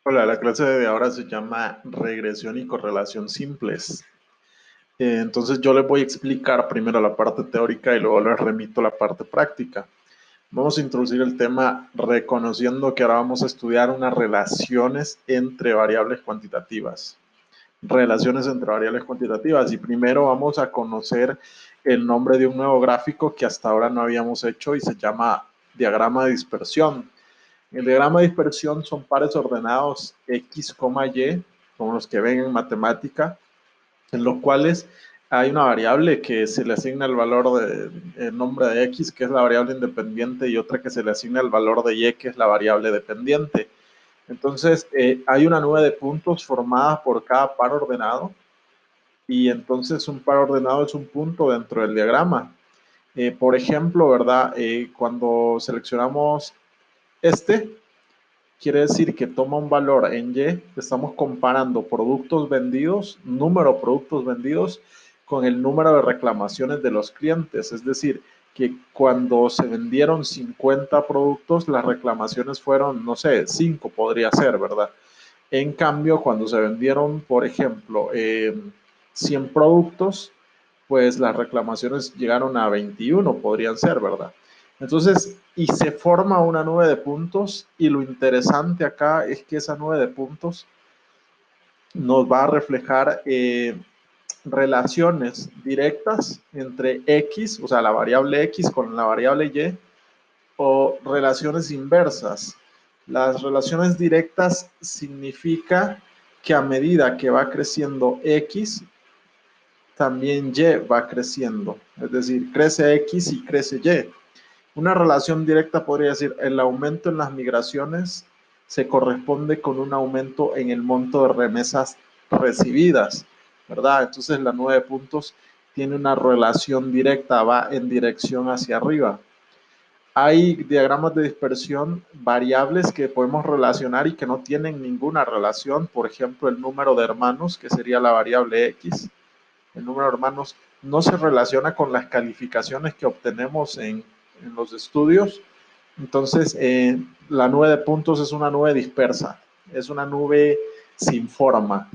Hola, la clase de ahora se llama regresión y correlación simples. Entonces yo les voy a explicar primero la parte teórica y luego les remito la parte práctica. Vamos a introducir el tema reconociendo que ahora vamos a estudiar unas relaciones entre variables cuantitativas. Relaciones entre variables cuantitativas. Y primero vamos a conocer el nombre de un nuevo gráfico que hasta ahora no habíamos hecho y se llama diagrama de dispersión. El diagrama de dispersión son pares ordenados X, Y, como los que ven en matemática, en los cuales hay una variable que se le asigna el valor el nombre de X, que es la variable independiente, y otra que se le asigna el valor de Y, que es la variable dependiente. Entonces, hay una nube de puntos formada por cada par ordenado, y entonces un par ordenado es un punto dentro del diagrama. Por ejemplo, ¿verdad? Cuando seleccionamos este, quiere decir que toma un valor en Y, estamos comparando productos vendidos, número de productos vendidos, con el número de reclamaciones de los clientes. Es decir, que cuando se vendieron 50 productos, las reclamaciones fueron, no sé, 5 podría ser, ¿verdad? En cambio, cuando se vendieron, por ejemplo, 100 productos, pues las reclamaciones llegaron a 21, podrían ser, ¿verdad? Entonces, y se forma una nube de puntos, y lo interesante acá es que esa nube de puntos nos va a reflejar relaciones directas entre X, o sea, la variable X con la variable Y, o relaciones inversas. Las relaciones directas significa que a medida que va creciendo X, también Y va creciendo. Es decir, crece X y crece Y. Una relación directa podría decir el aumento en las migraciones se corresponde con un aumento en el monto de remesas recibidas, ¿verdad? Entonces la 9 puntos tiene una relación directa, va en dirección hacia arriba. Hay diagramas de dispersión variables que podemos relacionar y que no tienen ninguna relación. Por ejemplo, el número de hermanos, que sería la variable X. El número de hermanos no se relaciona con las calificaciones que obtenemos en los estudios. Entonces, la nube de puntos es una nube dispersa, es una nube sin forma.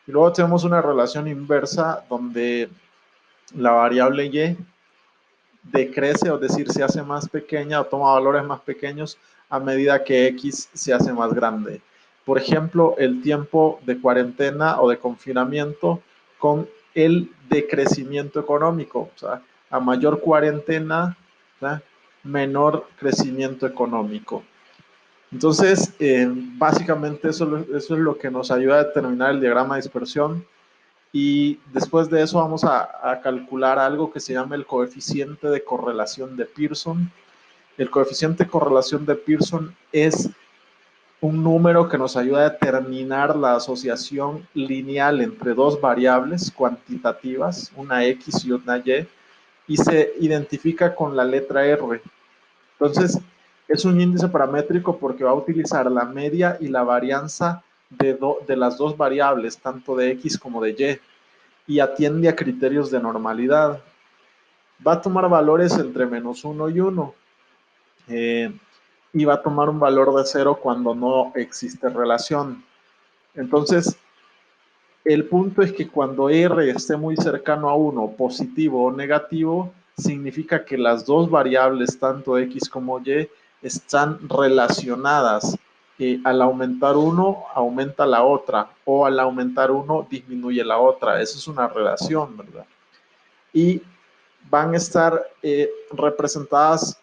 Y luego tenemos una relación inversa donde la variable Y decrece, o decir, se hace más pequeña o toma valores más pequeños a medida que X se hace más grande. Por ejemplo, el tiempo de cuarentena o de confinamiento con el decrecimiento económico. O sea, a mayor cuarentena, ¿verdad?, menor crecimiento económico. Entonces, básicamente eso es lo que nos ayuda a determinar el diagrama de dispersión. Y después de eso vamos a calcular algo que se llama el coeficiente de correlación de Pearson. El coeficiente de correlación de Pearson es un número que nos ayuda a determinar la asociación lineal entre dos variables cuantitativas, una X y una y se identifica con la letra R. Entonces, es un índice paramétrico porque va a utilizar la media y la varianza de las dos variables, tanto de X como de y atiende a criterios de normalidad. Va a tomar valores entre -1 y 1, y va a tomar un valor de 0 cuando no existe relación. Entonces, el punto es que cuando R esté muy cercano a 1, positivo o negativo, significa que las dos variables, tanto X como Y, están relacionadas. Al aumentar uno, aumenta la otra, o al aumentar uno, disminuye la otra. Eso es una relación, ¿verdad? Y van a estar representadas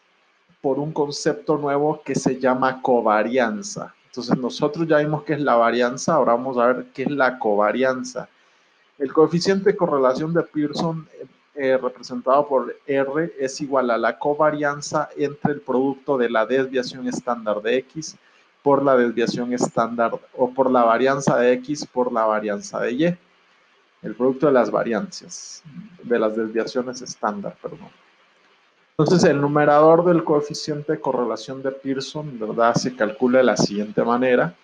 por un concepto nuevo que se llama covarianza. Entonces nosotros ya vimos qué es la varianza, ahora vamos a ver qué es la covarianza. El coeficiente de correlación de Pearson, representado por R, es igual a la covarianza entre el producto de la desviación estándar de X por la desviación estándar, o por la varianza de X por la varianza de Y. El producto de las variancias, de las desviaciones estándar, perdón. Entonces, el numerador del coeficiente de correlación de Pearson, ¿verdad?, se calcula de la siguiente manera.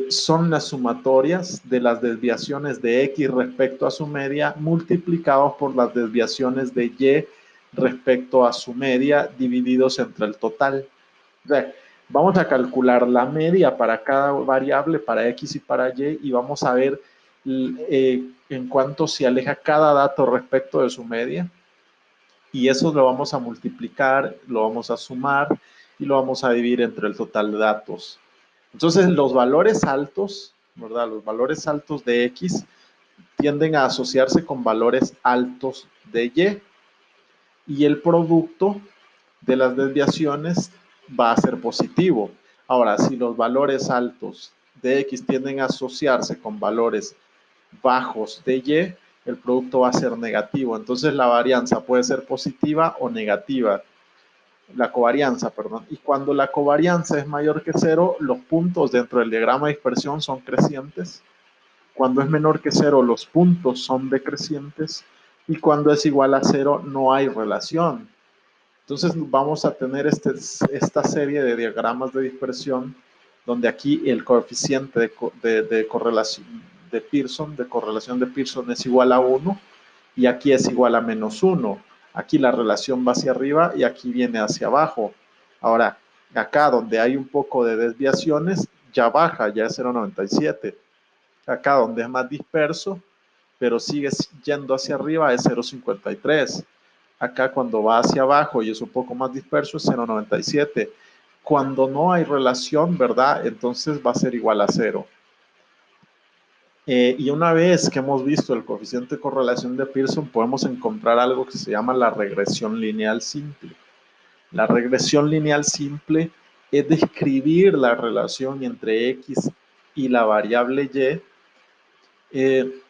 Son las sumatorias de las desviaciones de X respecto a su media multiplicados por las desviaciones de Y respecto a su media divididos entre el total. O sea, Vamos a calcular la media para cada variable, para X y para Y, y vamos a ver en cuánto se aleja cada dato respecto de su media. Y eso lo vamos a multiplicar, lo vamos a sumar y lo vamos a dividir entre el total de datos. Entonces, los valores altos, ¿verdad? Los valores altos de X tienden a asociarse con valores altos de Y el producto de las desviaciones va a ser positivo. Ahora, si los valores altos de X tienden a asociarse con valores bajos de Y, el producto va a ser negativo. Entonces la varianza puede ser positiva o negativa. La covarianza, perdón. Y cuando la covarianza es mayor que cero, los puntos dentro del diagrama de dispersión son crecientes. Cuando es menor que cero, los puntos son decrecientes. Y cuando es igual a cero, no hay relación. Entonces vamos a tener esta serie de diagramas de dispersión donde aquí el coeficiente de correlación de correlación de Pearson es igual a 1 y aquí es igual a -1. Aquí la relación va hacia arriba y aquí viene hacia abajo. Ahora, acá donde hay un poco de desviaciones, ya baja, ya es 0,97. Acá donde es más disperso, pero sigue yendo hacia arriba, es 0,53. Acá cuando va hacia abajo y es un poco más disperso es 0,97. Cuando no hay relación, ¿verdad? Entonces va a ser igual a 0. Y una vez que hemos visto el coeficiente de correlación de Pearson, podemos encontrar algo que se llama la regresión lineal simple. La regresión lineal simple es describir la relación entre X y la variable Y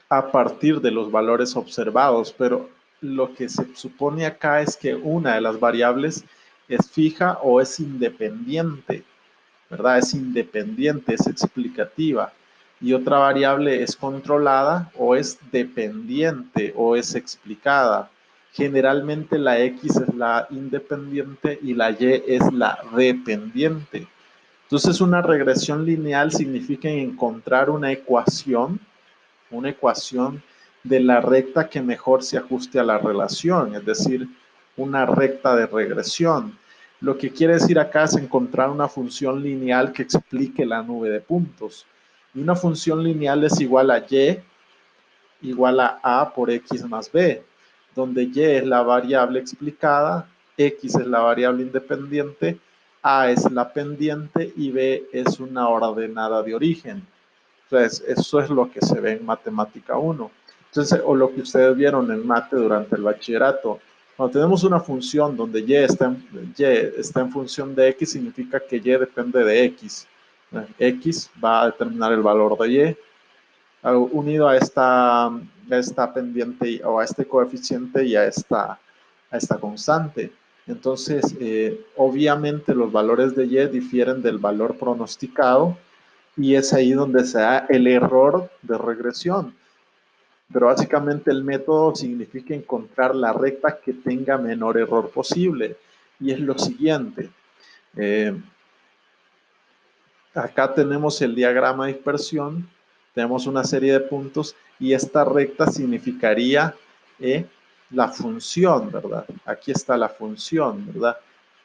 a partir de los valores observados, pero lo que se supone acá es que una de las variables es fija o es independiente, ¿verdad? Es independiente, es explicativa. Y otra variable es controlada o es dependiente o es explicada. Generalmente la X es la independiente y la Y es la dependiente. Entonces una regresión lineal significa encontrar una ecuación de la recta que mejor se ajuste a la relación, es decir, una recta de regresión. Lo que quiere decir acá es encontrar una función lineal que explique la nube de puntos. Y una función lineal es igual a y igual a por x más b, donde y es la variable explicada, x es la variable independiente, a es la pendiente y b es una ordenada de origen. Entonces, eso es lo que se ve en matemática 1. Entonces, o lo que ustedes vieron en mate durante el bachillerato. Cuando tenemos una función donde y está en función de x, significa que y depende de x. X va a determinar el valor de y unido a esta pendiente o a este coeficiente y a esta constante. Entonces, obviamente los valores de y difieren del valor pronosticado y es ahí donde se da el error de regresión. Pero básicamente el método significa encontrar la recta que tenga menor error posible. Y es lo siguiente. Acá tenemos el diagrama de dispersión, tenemos una serie de puntos y esta recta significaría la función, ¿verdad? Aquí está la función, ¿verdad?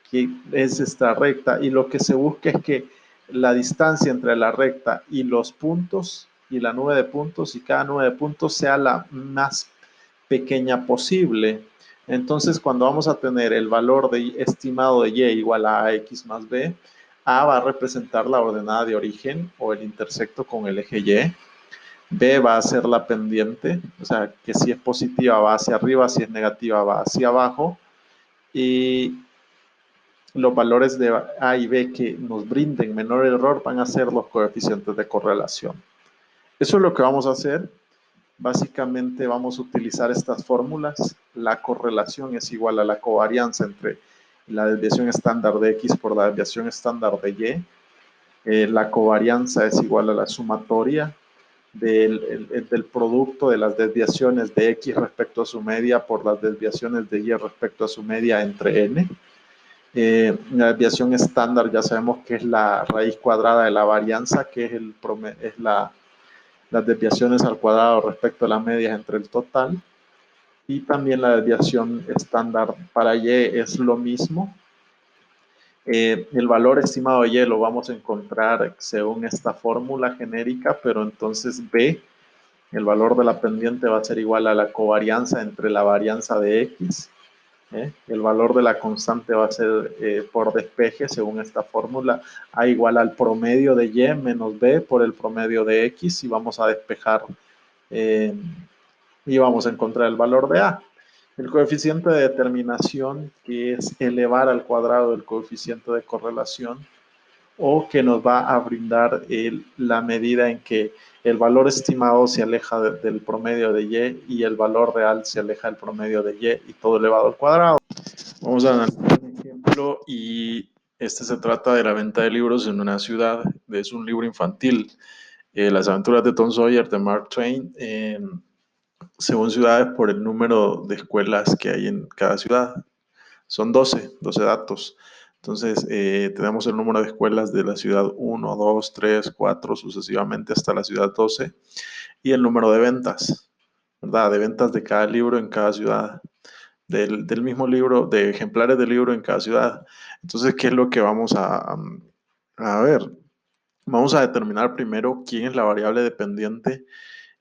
Que es esta recta y lo que se busca es que la distancia entre la recta y los puntos y la nube de puntos y cada nube de puntos sea la más pequeña posible. Entonces, cuando vamos a tener el valor estimado de y igual a x más b, a va a representar la ordenada de origen o el intersecto con el eje Y. B va a ser la pendiente, o sea, que si es positiva va hacia arriba, si es negativa va hacia abajo. Y los valores de A y B que nos brinden menor error van a ser los coeficientes de correlación. Eso es lo que vamos a hacer. Básicamente vamos a utilizar estas fórmulas. La correlación es igual a la covarianza entre la desviación estándar de X por la desviación estándar de Y. La covarianza es igual a la sumatoria del producto de las desviaciones de X respecto a su media por las desviaciones de Y respecto a su media entre N. La desviación estándar ya sabemos que es la raíz cuadrada de la varianza, que es las desviaciones al cuadrado respecto a las medias entre el total. Y también la desviación estándar para Y es lo mismo. El valor estimado de Y lo vamos a encontrar según esta fórmula genérica, pero entonces B, el valor de la pendiente va a ser igual a la covarianza entre la varianza de X. El valor de la constante va a ser por despeje, según esta fórmula, A igual al promedio de Y menos B por el promedio de X, y vamos a despejar y vamos a encontrar el valor de A. El coeficiente de determinación, que es elevar al cuadrado el coeficiente de correlación, o que nos va a brindar la medida en que el valor estimado se aleja del promedio de Y y el valor real se aleja del promedio de Y, y todo elevado al cuadrado. Vamos a analizar un ejemplo, y este se trata de la venta de libros en una ciudad. Es un libro infantil, Las aventuras de Tom Sawyer, de Mark Twain, según ciudades por el número de escuelas que hay en cada ciudad. Son 12 datos. Entonces, tenemos el número de escuelas de la ciudad 1, 2, 3, 4, sucesivamente hasta la ciudad 12, y el número de ventas, ¿verdad? De ventas de cada libro en cada ciudad, del mismo libro, de ejemplares del libro en cada ciudad. Entonces, ¿qué es lo que vamos a ver? Vamos a determinar primero quién es la variable dependiente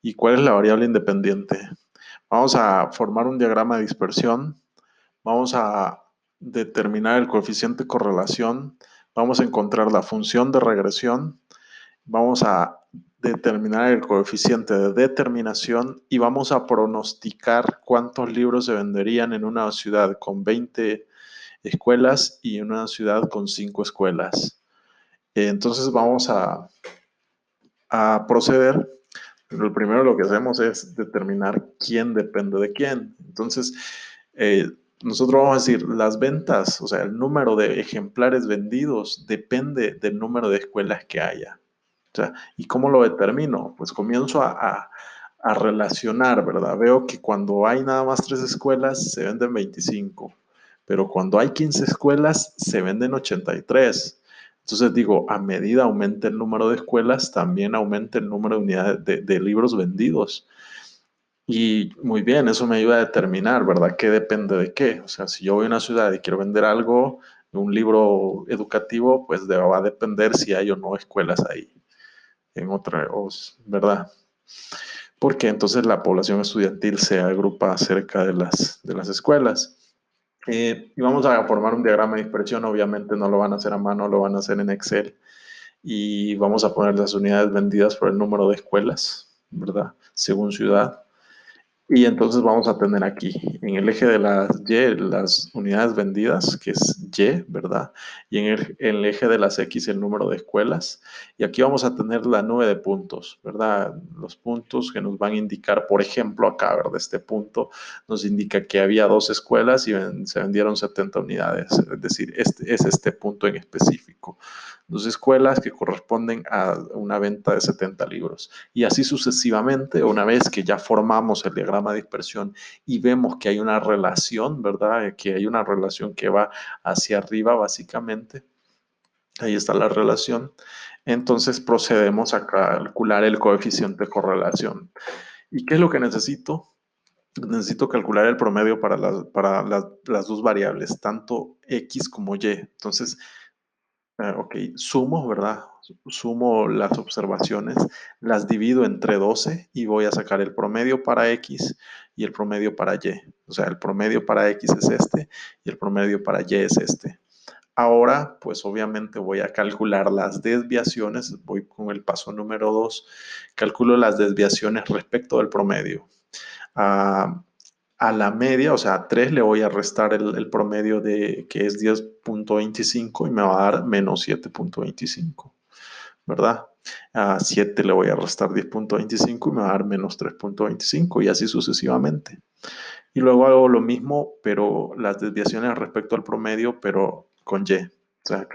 y cuál es la variable independiente. Vamos a formar un diagrama de dispersión. Vamos a determinar el coeficiente de correlación. Vamos a encontrar la función de regresión. Vamos a determinar el coeficiente de determinación y vamos a pronosticar cuántos libros se venderían en una ciudad con 20 escuelas y en una ciudad con 5 escuelas. Entonces vamos a proceder. Lo primero lo que hacemos es determinar quién depende de quién. Entonces, nosotros vamos a decir, las ventas, o sea, el número de ejemplares vendidos depende del número de escuelas que haya. O sea, ¿y cómo lo determino? Pues comienzo a relacionar, ¿verdad? Veo que cuando hay nada más 3 escuelas, se venden 25, pero cuando hay 15 escuelas, se venden 83. Entonces digo, a medida aumenta el número de escuelas, también aumenta el número de unidades de libros vendidos. Y muy bien, eso me ayuda a determinar, ¿verdad? ¿Qué depende de qué? O sea, si yo voy a una ciudad y quiero vender algo, un libro educativo, pues va a depender si hay o no escuelas ahí, en otra, ¿verdad? Porque entonces la población estudiantil se agrupa cerca de las escuelas. Y vamos a formar un diagrama de dispersión. Obviamente no lo van a hacer a mano, lo van a hacer en Excel. Y vamos a poner las unidades vendidas por el número de escuelas, ¿verdad? Según ciudad. Y entonces vamos a tener aquí en el eje de las Y las unidades vendidas, que es Y, ¿verdad? Y en el eje de las X el número de escuelas. Y aquí vamos a tener la nube de puntos, ¿verdad? Los puntos que nos van a indicar, por ejemplo, acá, ¿verdad? Este punto nos indica que había 2 escuelas y se vendieron 70 unidades. Es decir, este es este punto en específico. 2 escuelas que corresponden a una venta de 70 libros. Y así sucesivamente, una vez que ya formamos el diagrama de dispersión y vemos que hay una relación, ¿verdad? Que hay una relación que va hacia arriba, básicamente. Ahí está la relación. Entonces procedemos a calcular el coeficiente de correlación. ¿Y qué es lo que necesito? Necesito calcular el promedio para las dos variables, tanto X como Y. Entonces, ok, sumo, ¿verdad? Sumo las observaciones, las divido entre 12 y voy a sacar el promedio para X y el promedio para Y. O sea, el promedio para X es este y el promedio para Y es este. Ahora, pues obviamente voy a calcular las desviaciones. Voy con el paso número 2. Calculo las desviaciones respecto del promedio. Ah, a la media, o sea, a 3 le voy a restar el promedio que es 10.25 y me va a dar menos 7.25, ¿verdad? A 7 le voy a restar 10.25 y me va a dar menos 3.25 y así sucesivamente. Y luego hago lo mismo, pero las desviaciones respecto al promedio, pero con Y. O sea,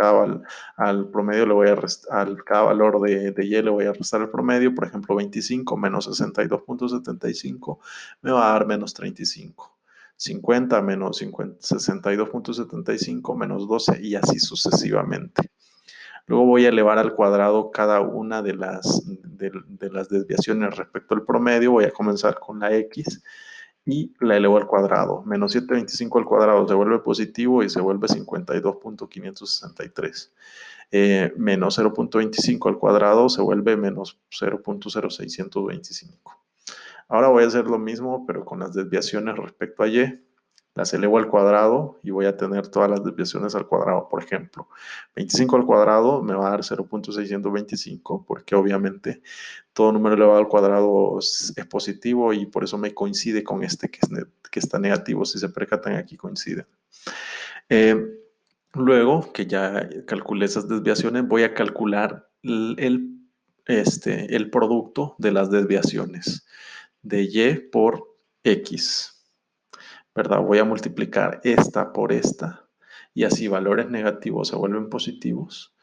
al promedio le voy a restar, cada valor de Y le voy a restar el promedio. Por ejemplo, 25 menos 62.75 me va a dar menos 35. 50 menos 62.75 menos 12 y así sucesivamente. Luego voy a elevar al cuadrado cada una de las desviaciones respecto al promedio. Voy a comenzar con la X y la elevo al cuadrado. Menos 725 al cuadrado se vuelve positivo y se vuelve 52.563. Menos 0.25 al cuadrado se vuelve menos 0.0625. Ahora voy a hacer lo mismo, pero con las desviaciones respecto a y. Las elevo al cuadrado y voy a tener todas las desviaciones al cuadrado. Por ejemplo, 25 al cuadrado me va a dar 0.625, porque obviamente todo número elevado al cuadrado es positivo y por eso me coincide con este que está negativo. Si se percatan, aquí coincide. Luego que ya calculé esas desviaciones, voy a calcular el producto de las desviaciones de y por x, ¿verdad? Voy a multiplicar esta por esta y así valores negativos se vuelven positivos,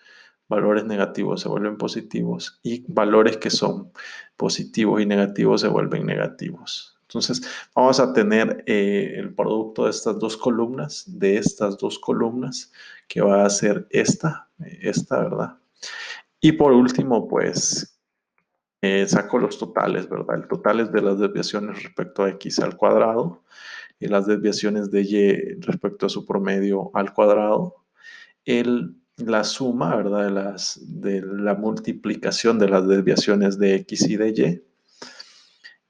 valores negativos se vuelven positivos y valores que son positivos y negativos se vuelven negativos. Entonces vamos a tener el producto de estas dos columnas, que va a ser esta, ¿verdad? Y por último, pues saco los totales, ¿verdad? El total es de las desviaciones respecto a x al cuadrado y las desviaciones de y respecto a su promedio al cuadrado. La suma, ¿verdad? De la multiplicación de las desviaciones de x y de y.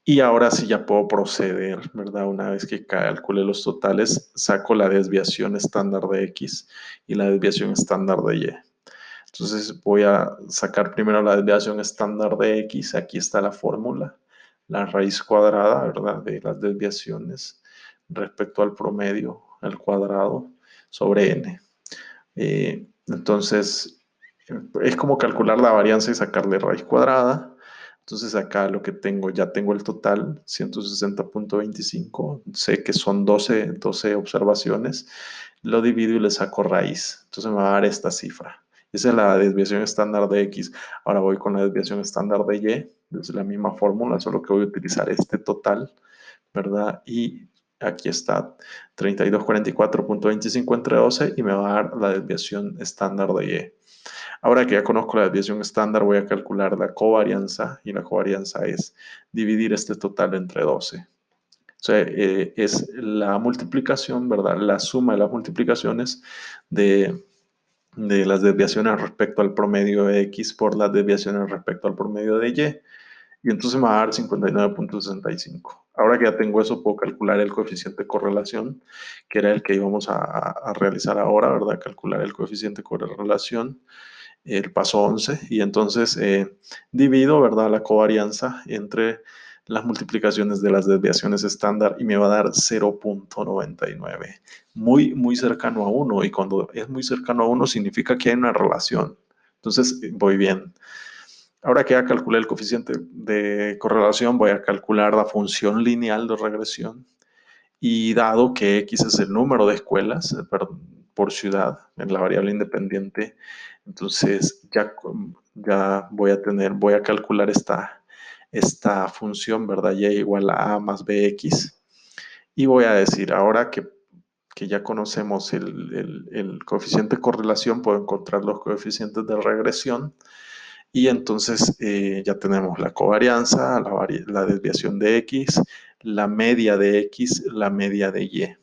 Y ahora sí ya puedo proceder, ¿verdad? Una vez que calcule los totales, saco la desviación estándar de x y la desviación estándar de y. Entonces voy a sacar primero la desviación estándar de x. Aquí está la fórmula, la raíz cuadrada, ¿verdad? De las desviaciones respecto al promedio al cuadrado sobre n. Entonces, es como calcular la varianza y sacarle raíz cuadrada. Entonces acá lo que tengo, ya tengo el total, 160.25. Sé que son 12 observaciones. Lo divido y le saco raíz. Entonces me va a dar esta cifra. Esa es la desviación estándar de x. Ahora voy con la desviación estándar de y. Desde la misma fórmula, solo que voy a utilizar este total, ¿verdad? Y aquí está 3244.25 entre 12 y me va a dar la desviación estándar de y. Ahora que ya conozco la desviación estándar, voy a calcular la covarianza y la covarianza es dividir este total entre 12. O sea, es la multiplicación, ¿verdad? La suma de las multiplicaciones de las desviaciones respecto al promedio de x por las desviaciones respecto al promedio de y. Y entonces me va a dar 59.65. Ahora que ya tengo eso, puedo calcular el coeficiente de correlación, que era el que íbamos a realizar ahora, ¿verdad? Calcular el coeficiente de correlación, el paso 11, y entonces divido, ¿verdad? La covarianza entre las multiplicaciones de las desviaciones estándar y me va a dar 0.99. Muy cercano a 1, y cuando es muy cercano a 1 significa que hay una relación. Entonces voy bien. Ahora que ya calculé el coeficiente de correlación, voy a calcular la función lineal de regresión. Y dado que x es el número de escuelas por ciudad en la variable independiente, entonces ya voy a calcular esta función, ¿verdad? Y igual a más bx. Y voy a decir, ahora que ya conocemos el coeficiente de correlación, puedo encontrar los coeficientes de regresión. Y entonces ya tenemos la covarianza, la desviación de x, la media de x, la media de y.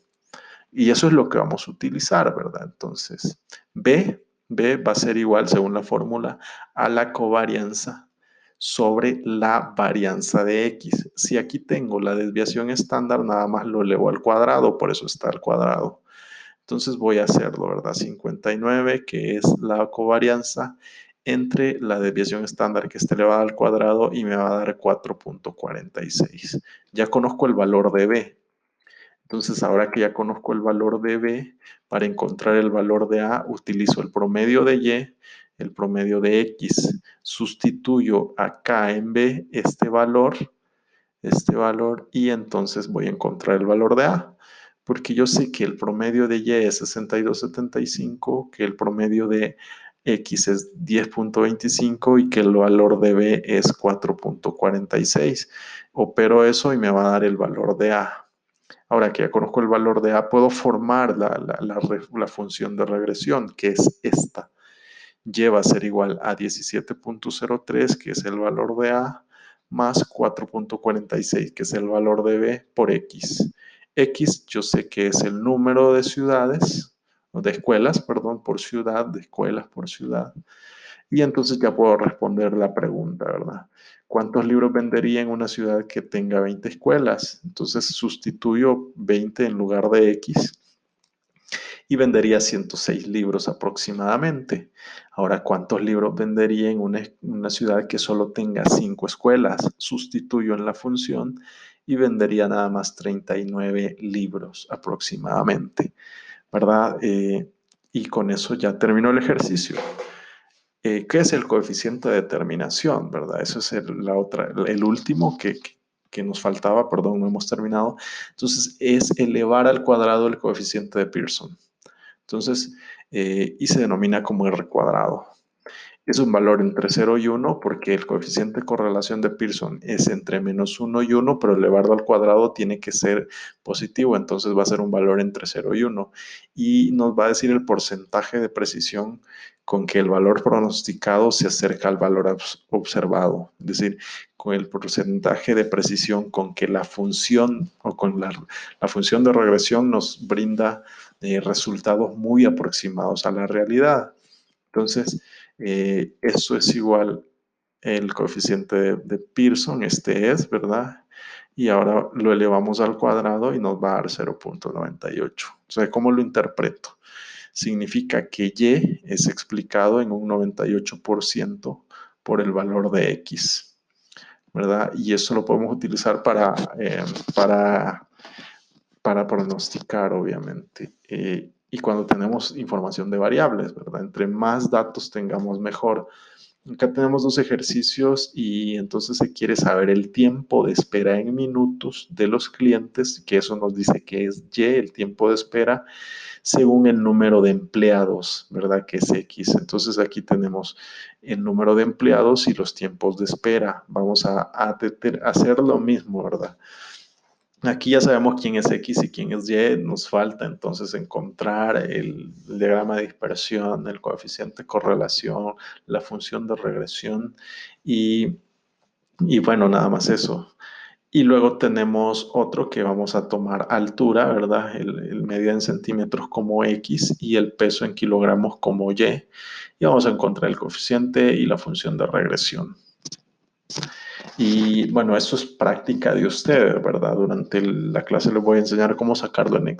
Y eso es lo que vamos a utilizar, ¿verdad? Entonces, B va a ser igual, según la fórmula, a la covarianza sobre la varianza de x. Si aquí tengo la desviación estándar, nada más lo elevo al cuadrado, por eso está al cuadrado. Entonces voy a hacerlo, ¿verdad? 59, que es la covarianza entre la desviación estándar, que está elevada al cuadrado, y me va a dar 4.46. Ya conozco el valor de B. Entonces, ahora que ya conozco el valor de B, para encontrar el valor de A, utilizo el promedio de Y, el promedio de X. Sustituyo acá en B este valor, y entonces voy a encontrar el valor de A. Porque yo sé que el promedio de Y es 62.75, que el promedio de X es 10.25 y que el valor de B es 4.46. Opero eso y me va a dar el valor de A. Ahora que ya conozco el valor de A, puedo formar la función de regresión, que es esta. Y va a ser igual a 17.03, que es el valor de A, más 4.46, que es el valor de b por x. X yo sé que es el número de ciudades, de escuelas, perdón, por ciudad, de escuelas por ciudad. Y entonces ya puedo responder la pregunta, ¿verdad? ¿Cuántos libros vendería en una ciudad que tenga 20 escuelas? Entonces sustituyo 20 en lugar de X y vendería 106 libros aproximadamente. Ahora, ¿cuántos libros vendería en una ciudad que solo tenga 5 escuelas? Sustituyo en la función y vendería nada más 39 libros aproximadamente, ¿verdad? Y con eso ya terminó el ejercicio. ¿Qué es el coeficiente de determinación, verdad? Eso es el último que nos faltaba, perdón, no hemos terminado. Entonces, es elevar al cuadrado el coeficiente de Pearson. Entonces, y se denomina como R cuadrado. Es un valor entre 0 y 1 porque el coeficiente de correlación de Pearson es entre menos 1 y 1, pero elevarlo al cuadrado tiene que ser positivo, entonces va a ser un valor entre 0 y 1. Y nos va a decir el porcentaje de precisión con que el valor pronosticado se acerca al valor observado, es decir, con el porcentaje de precisión con que la función o con la función de regresión nos brinda resultados muy aproximados a la realidad. Entonces, eso es igual el coeficiente de Pearson, este es, ¿verdad? Y ahora lo elevamos al cuadrado y nos va a dar 0.98. O sea, ¿cómo lo interpreto? Significa que Y es explicado en un 98% por el valor de X, ¿verdad? Y eso lo podemos utilizar para pronosticar, obviamente. Y cuando tenemos información de variables, ¿verdad? Entre más datos tengamos, mejor. Acá tenemos dos ejercicios y entonces se quiere saber el tiempo de espera en minutos de los clientes, que eso nos dice que es Y, el tiempo de espera, según el número de empleados, ¿verdad? Que es X. Entonces aquí tenemos el número de empleados y los tiempos de espera. Vamos a hacer lo mismo, ¿verdad? Aquí ya sabemos quién es X y quién es Y, nos falta entonces encontrar el diagrama de dispersión, el coeficiente de correlación, la función de regresión y bueno, nada más eso. Y luego tenemos otro que vamos a tomar altura, ¿verdad? El medida en centímetros como X y el peso en kilogramos como Y. Y vamos a encontrar el coeficiente y la función de regresión. Y bueno, eso es práctica de ustedes, ¿verdad? Durante la clase les voy a enseñar cómo sacarlo en